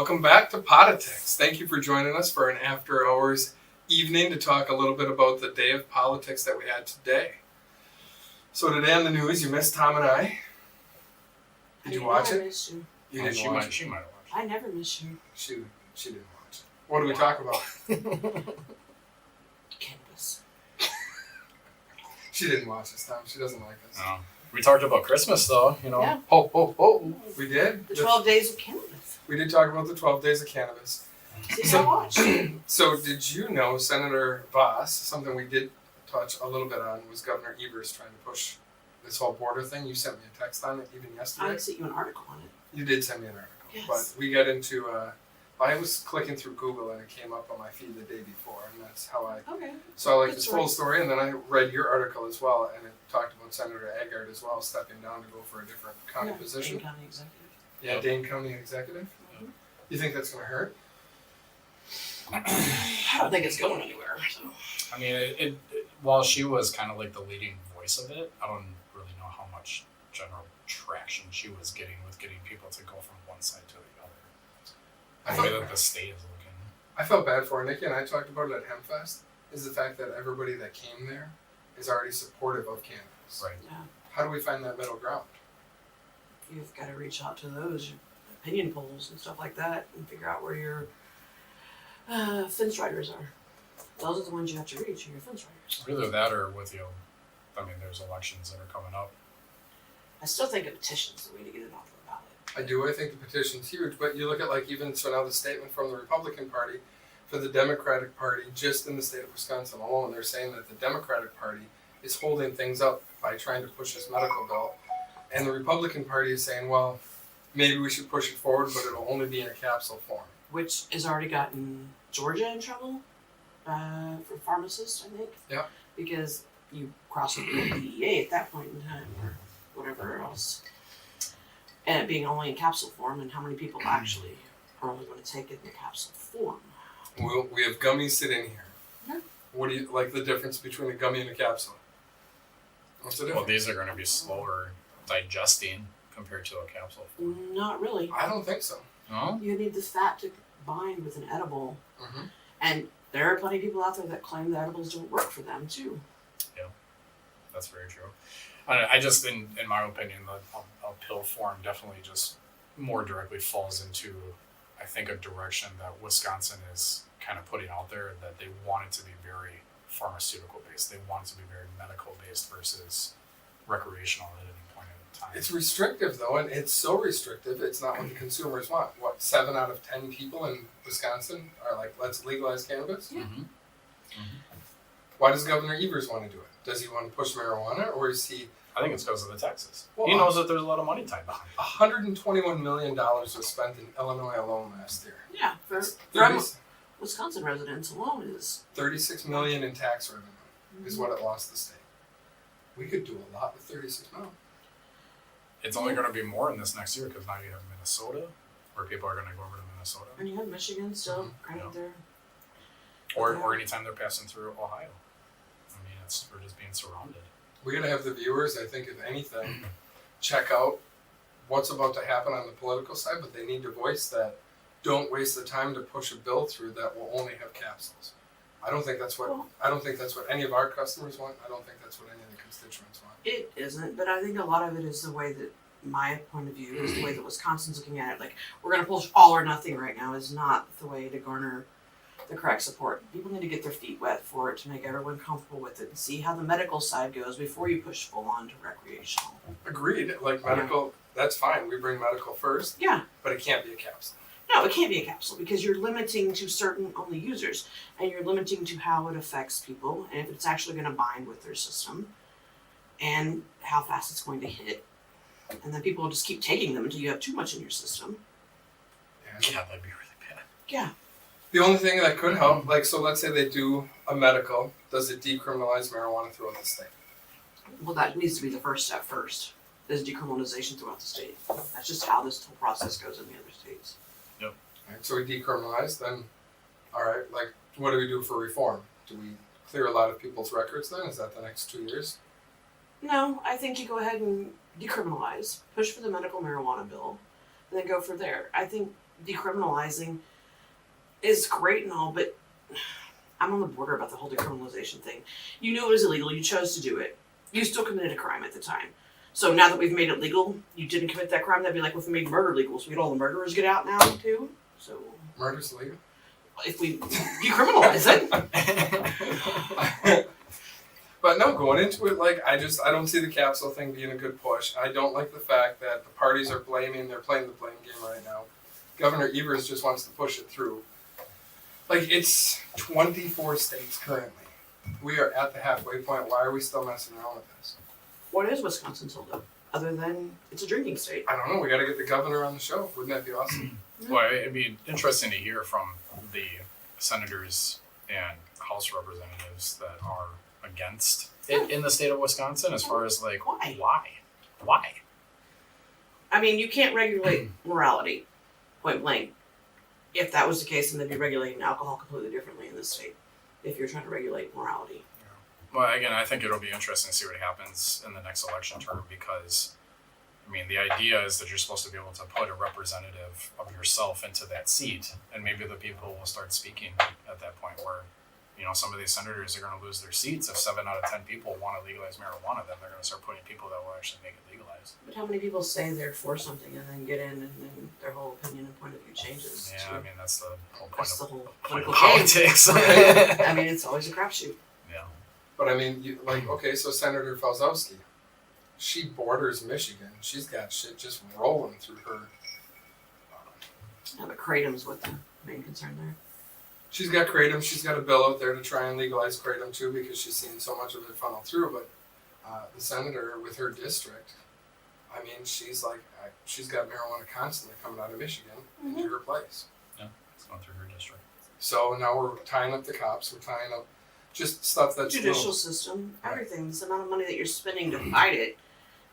Welcome back to Potitics. Thank you for joining us for an after hours evening to talk a little bit about the day of politics that we had today. So today on the news, you missed Tom and I. Did you watch it? I missed you. You didn't She watch might it. have watched I never miss you. She didn't watch it. What did we talk about? Cannabis. She didn't watch us, Tom. She doesn't like us. it. We talked about Christmas though, you know. Yeah. Ho, ho, ho. We did? The 12 days of cannabis. We did talk about the 12 days of cannabis. See, I watched. So did you know Senator Voss, something we did touch a little bit on, was Governor Evers trying to push this whole border thing? You sent me a text on it even yesterday. I sent you an article on it. You did send me an article. Yes. But we got into, I was clicking through Google and it came up on my feed the day before, and that's how I Okay. saw like Good this story. full story, and then I read your article as well, and it talked about Senator Agard as well, stepping down to go for a different county position. Dane County executive. Yeah, Dane County executive. Mhm. You think that's going to hurt? I don't think it's going anywhere. So. I mean, it while she was kind of like the leading voice of it, I don't really know how much general traction she was getting with getting people to go from one side to the other. The way that the state is looking. I felt bad for her. Nikki and I talked about it at Hempfest, is the fact that everybody that came there is already supportive of cannabis. Right. Yeah. How do we find that middle ground? You've got to reach out to those your opinion polls and stuff like that and figure out where your fence riders are. Those are the ones you have to reach, are your fence riders. Either that or with I mean, there's elections that are coming up. I still think a petition's the way to get it off the ballot. I do. I think the petition's huge, but you look at like even so now the statement from the Republican Party for the Democratic Party just in the state of Wisconsin alone, they're saying that the Democratic Party is holding things up by trying to push this medical bill, and the Republican Party is saying, well, maybe we should push it forward, but it'll only be in a capsule form. Which has already gotten Georgia in trouble for pharmacists, I think. Yeah. Because you cross it with the DEA at that point in time, or whatever else. And it being only in capsule form, and how many people actually are only going to take it in the capsule form. We have gummies sitting here. Yeah. What do you like the difference between a gummy and a capsule? What's the Well, difference? these are going to be slower digesting compared to a capsule form. Not really. I don't think so. No? You need the fat to bind with an edible. Mm-hmm. And there are plenty of people out there that claim that edibles don't work for them, too. That's very true. I just, in my opinion, a pill form definitely just more directly falls into, I think, a direction that Wisconsin is kind of putting out there, that they want it to be very pharmaceutical based. They want it to be very medical based versus recreational at any point in time. It's restrictive though, and it's so restrictive. It's not what the consumers want. What 7 out of 10 people in Wisconsin are like, let's legalize cannabis? Yeah. Why does Governor Evers want to do it? Does he want to push marijuana, or is he? I think it's because of the taxes. Well, He knows that there's a lot of money tied behind it. $121 million was spent in Illinois alone last year. Yeah, That's from Wisconsin residents alone is. $36 million in tax revenue is what it lost the state. We could do a lot with $36 million. It's only going to be more in this next year because now you have Minnesota, where people are going to go over to Minnesota, And you have Michigan still kind Yeah. of there. or anytime they're passing through Ohio. I mean, we're just being surrounded. We gotta have the viewers, I think, if anything, check out what's about to happen on the political side, but they need to voice that. Don't waste the time to push a bill through that will only have capsules. I don't think that's what any of our customers want. I don't think that's what any of the constituents want. It isn't, but I think a lot of it is the way that my point of view is the way that Wisconsin's looking at it. Like, we're going to push all or nothing right now is not the way to garner the correct support. People need to get their feet wet for it to make everyone comfortable with it and see how the medical side goes before you push full on to recreational. Agreed. Like medical, that's fine. We bring medical first, Yeah. but it can't be a capsule. No, it can't be a capsule because you're limiting to certain only users and you're limiting to how it affects people and if it's actually going to bind with their system and how fast it's going to hit. And then people will just keep taking them until you have too much in your system. And Yeah, that'd be really bad. Yeah. the only thing that could help, like, so let's say they do a medical, does it decriminalize marijuana throughout the state? Well, that needs to be the first step first, is decriminalization throughout the state. That's just how this whole process goes in the other states. Right, so we decriminalize, then, all right, like, what do we do for reform? Do we clear a lot of people's records then? Is that the next 2 years? No, I think you go ahead and decriminalize, push for the medical marijuana bill, and then go for there. I think decriminalizing is great and all, but I'm on the border about the whole decriminalization thing. You knew it was illegal. You chose to do it. You still committed a crime at the time. So now that we've made it legal, you didn't commit that crime. That'd be like if we made murder legal. So we'd all the murderers get out now too. So Murder's legal. if we decriminalize it, but no, going into it, like I don't see the capsule thing being a good push. I don't like the fact that the parties are blaming. They're playing the blame game right now. Governor Evers just wants to push it through. Like it's 24 states currently. We are at the halfway point. Why are we still messing around with this? what is Wisconsin's holdup? Other than it's a drinking state. I don't know. We got to get the governor on the show. Wouldn't that be awesome? Well, it'd be interesting to hear from the senators and House representatives that are against it in the state of Wisconsin, as far as like why? I mean, you can't regulate morality, point blank. If that was the case, then they'd be regulating alcohol completely differently in this state. If you're trying to regulate morality. Well, again, I think it'll be interesting to see what happens in the next election term, because, I mean, the idea is that you're supposed to be able to put a representative of yourself into that seat, and maybe the people will start speaking at that point where, you know, some of these senators are going to lose their seats. If 7 out of 10 people want to legalize marijuana, then they're going to start putting people that will actually make it legalized. But how many people say they're for something and then get in and then their whole opinion and point of view changes? Yeah, I mean, that's the whole point That's of, the whole point political of game. politics. I mean, it's always a crapshoot. Yeah. But I mean, okay, so Senator Falzowski, she borders Michigan. She's got shit just rolling through her. Yeah, but kratom's what the main concern there. She's got kratom. She's got a bill out there to try and legalize kratom too, because she's seen so much of it funnel through. But the senator with her district, I mean, she's got marijuana constantly coming out of Michigan into her place. Yeah, it's going through her district. So now we're tying up the cops. We're tying up just stuff that's Judicial system, everything. This amount of money that you're spending to fight it,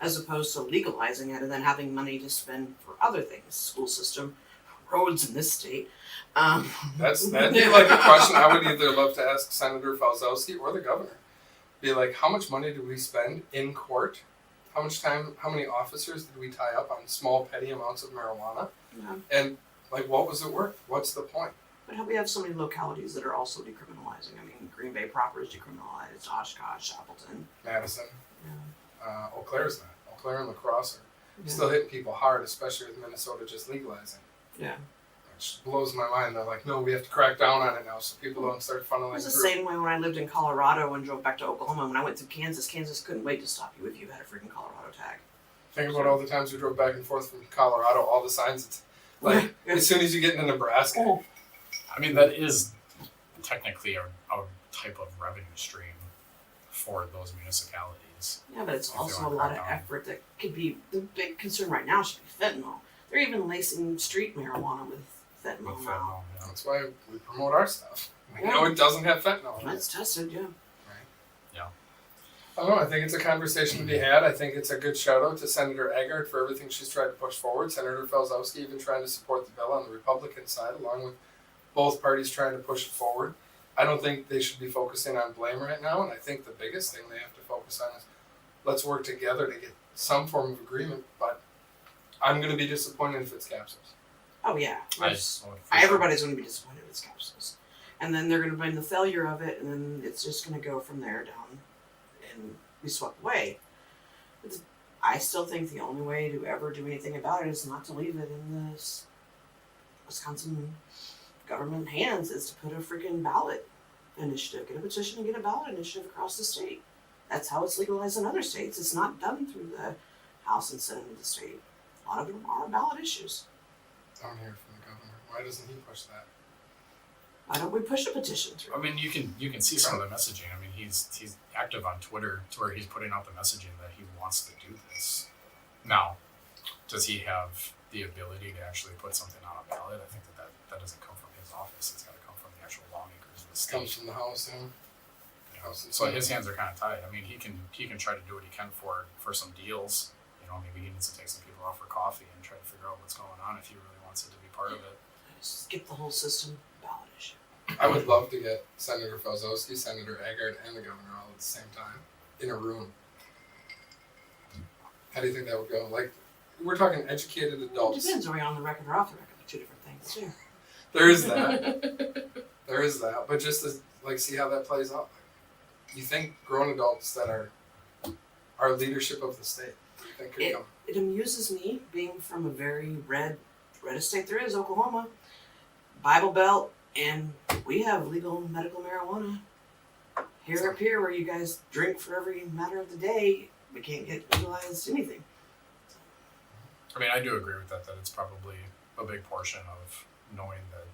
as opposed to legalizing it and then having money to spend for other things. School system, roads in this state. That'd be like a question I would either love to ask Senator Falzowski or the governor. Be like, how much money do we spend in court? How much time? How many officers did we tie up on small petty amounts of marijuana? Yeah. And like, what was it worth? What's the point? But we have so many localities that are also decriminalizing. I mean, Green Bay proper is decriminalized. Oshkosh, Appleton. Madison, Yeah. Eau Claire's not. Eau Claire and La Crosse are Yeah. still hitting people hard, especially with Minnesota just legalizing. Yeah. Which blows my mind. They're like, no, we have to crack down on it now so people don't start It funneling was the through. same way when I lived in Colorado and drove back to Oklahoma. When I went to Kansas, Kansas couldn't wait to stop you if you had a freaking Colorado tag. Think about all the times we drove back and forth from Colorado, all the signs. It's like, as soon as you get into Nebraska, Oh. I mean, that is technically a type of revenue stream for those municipalities. Yeah, but it's If they also a wanna lot of crack down. effort that could be. The big concern right now should be fentanyl. They're even lacing street marijuana with fentanyl With now. fentanyl, yeah. that's why we promote our stuff. We Yeah. know it doesn't have fentanyl in it. That's tested, yeah. I don't know. I think it's a conversation to be had. I think it's a good shout out to Senator Eggert for everything she's tried to push forward. Senator Falzowski even trying to support the bill on the Republican side, along with both parties trying to push it forward. I don't think they should be focusing on blame right now, and I think the biggest thing they have to focus on is let's work together to get some form of agreement. But I'm going to be disappointed if it's capsules. Oh yeah. I- There's- oh, for sure. Everybody's going to be disappointed with capsules, and then they're going to blame the failure of it, and then it's just going to go from there down and be swept away. I still think the only way to ever do anything about it is not to leave it in the Wisconsin government hands. Is to put a freaking ballot initiative, get a petition and get a ballot initiative across the state. That's how it's legalized in other states. It's not done through the House and Senate of the state. A lot of them are ballot issues. I'm here from the governor. Why doesn't he push that? Why don't we push a petition through? I mean, you can see some of the messaging. I mean, he's active on Twitter to where he's putting out the messaging that he wants to do this. Now, does he have the ability to actually put something on a ballot? I think that doesn't come from his office. It's got to come from the actual lawmakers of the Comes state. from the House, and You know, so his hands are kind of tied. I mean, he can try to do what he can for some deals. You know, maybe he needs to take some people out for coffee and try to figure out what's going on if he really wants it to be part of it. Just get the whole system ballot issue. I would love to get Senator Falzowski, Senator Eggert, and the governor all at the same time in a room. How do you think that would go? Like, we're talking educated It adults. depends. Are we on the record or off the record? They're two different things. It's fair. There is that. There is that. But just to like see how that plays out. You think grown adults that are leadership of the state, you think could come? It amuses me, being from a very reddest state there is, Oklahoma, Bible Belt, and we have legal medical marijuana. Here up here, where you guys drink for every matter of the day, we can't get legalized anything. I mean, I do agree with that it's probably a big portion of knowing that.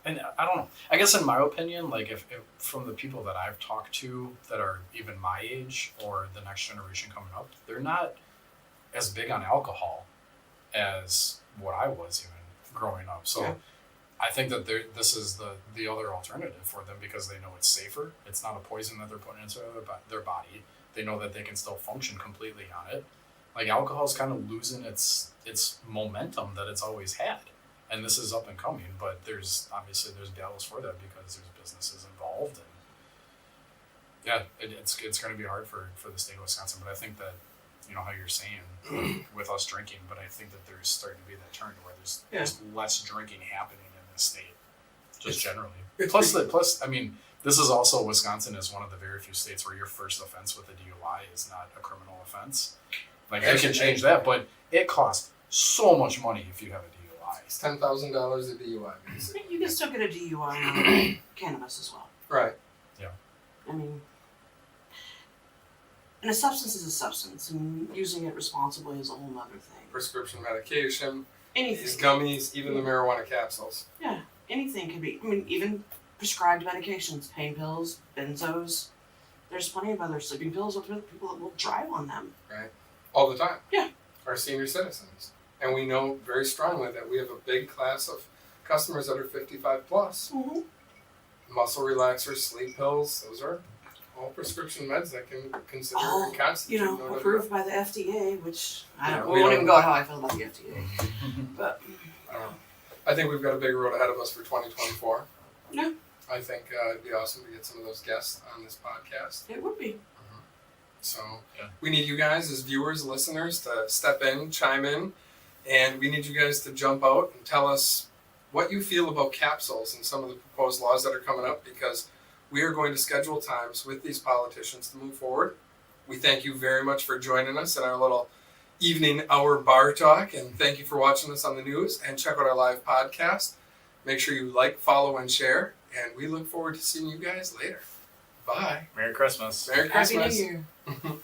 And I don't know. I guess in my opinion, like if from the people that I've talked to that are even my age or the next generation coming up, they're not as big on alcohol as what I was even growing up. So Yeah. I think that this is the other alternative for them because they know it's safer. It's not a poison that they're putting into their body. They know that they can still function completely on it. Like alcohol is kind of losing its momentum that it's always had. And this is up and coming, but there's battles for that because there's businesses involved, and yeah, it's going to be hard for the state of Wisconsin. But I think that how you're saying with us drinking, but I think that there's starting to be that turn where there's less drinking happening in the state, just generally. Plus, I mean, this is also Wisconsin is one of the very few states where your first offense with a DUI is not a criminal offense. Like they can change that, but it costs so much money if you have a DUI. It's $10,000 a DUI, basically. You can still get a DUI on cannabis as well. Right. Yeah. I mean, and a substance is a substance, and using it responsibly is a whole other thing. Prescription medication, Anything. these gummies, even the marijuana capsules. Yeah, anything can be. I mean, even prescribed medications, pain pills, benzos. There's plenty of other sleeping pills with people that will drive on them. Right. All the time. Yeah. Our senior citizens. And we know very strongly that we have a big class of customers that are 55 plus. Mm-hmm. Muscle relaxers, sleep pills, those are all prescription meds that can consider and constitute. Approved by the FDA, which we won't don't- even go how I feel about the FDA. But I think we've got a big road ahead of us for 2024. Yeah. I think it'd be awesome to get some of those guests on this podcast. it would be. So Yeah. we need you guys as viewers, listeners to step in, chime in, and we need you guys to jump out and tell us what you feel about capsules and some of the proposed laws that are coming up, because we are going to schedule times with these politicians to move forward. We thank you very much for joining us in our little evening hour bar talk, and thank you for watching us on the news, and check out our live podcast. Make sure you like, follow, and share, and we look forward to seeing you guys later. Bye. Merry Christmas. Merry Christmas. Happy New Year.